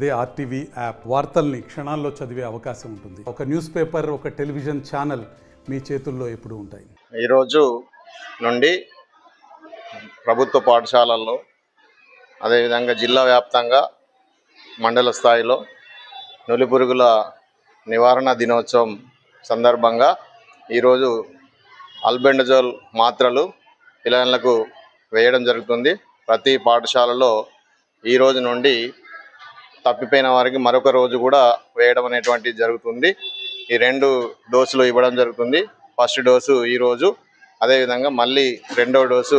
అదే RTV app వార్తల్ని క్షణాల్లో చదివే అవకాశం ఉంటుంది. ఒక న్యూస్ పేపర్, ఒక టెలివిజన్ ఛానల్ మీ చేతుల్లో ఎప్పుడూ ఉంటాయి. ఈరోజు నుండి ప్రభుత్వ పాఠశాలల్లో అదేవిధంగా జిల్లా వ్యాప్తంగా మండల స్థాయిలో నులిపురుగుల నివారణ దినోత్సవం సందర్భంగా ఈరోజు ఆల్బెండజోల్ మాత్రలు పిల్లలకు వేయడం జరుగుతుంది. ప్రతి పాఠశాలలో ఈ రోజు నుండి తప్పిపోయిన వారికి మరొక రోజు కూడా వేయడం అనేటువంటిది జరుగుతుంది. ఈ 2 డోసులు ఇవ్వడం జరుగుతుంది. ఫస్ట్ డోసు ఈరోజు, అదేవిధంగా మళ్ళీ 2వ డోసు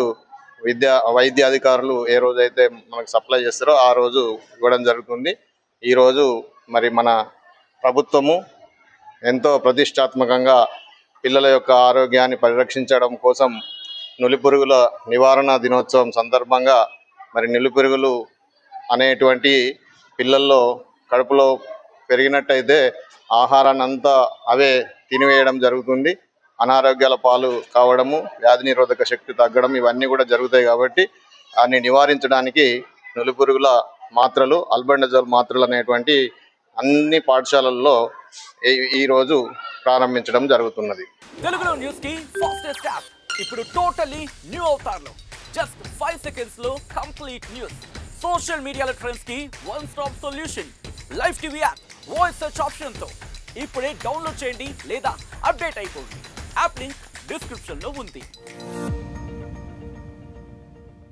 వైద్య అధికారులు ఏ రోజైతే మనకు సప్లై చేస్తారో ఆ రోజు ఇవ్వడం జరుగుతుంది. ఈరోజు మరి మన ప్రభుత్వము ఎంతో ప్రతిష్టాత్మకంగా పిల్లల యొక్క ఆరోగ్యాన్ని పరిరక్షించడం కోసం నులిపురుగుల నివారణ దినోత్సవం సందర్భంగా మరి నులిపురుగులు అనేటువంటి పిల్లల్లో కడుపులో పెరిగినట్టయితే ఆహారాన్ని అంతా అవే తినివేయడం జరుగుతుంది. అనారోగ్యాల పాలు కావడము, వ్యాధి నిరోధక శక్తి తగ్గడం ఇవన్నీ కూడా జరుగుతాయి. కాబట్టి దాన్ని నివారించడానికి నులిపురుగుల మాత్రలు, ఆల్బెండజోల్ మాత్రలు అనేటువంటి అన్ని పాఠశాలల్లో ఈరోజు ప్రారంభించడం జరుగుతున్నది. తెలుగులో న్యూస్ కి ఫాస్టెస్ట్ యాప్ ఇప్పుడు టోటల్లీ న్యూ అవతార్లో జస్ట్ 5 సెకండ్స్ లో కంప్లీట్ న్యూస్. సోషల్ మీడియాలో ట్రెండ్స్ కి one stop solution. Live TV app voice search option తో ఇప్పుడే డౌన్లోడ్ చేయండి లేదా అప్డేట్ అయిపోండి. యాప్ లింక్ డిస్క్రిప్షన్ లో ఉంది.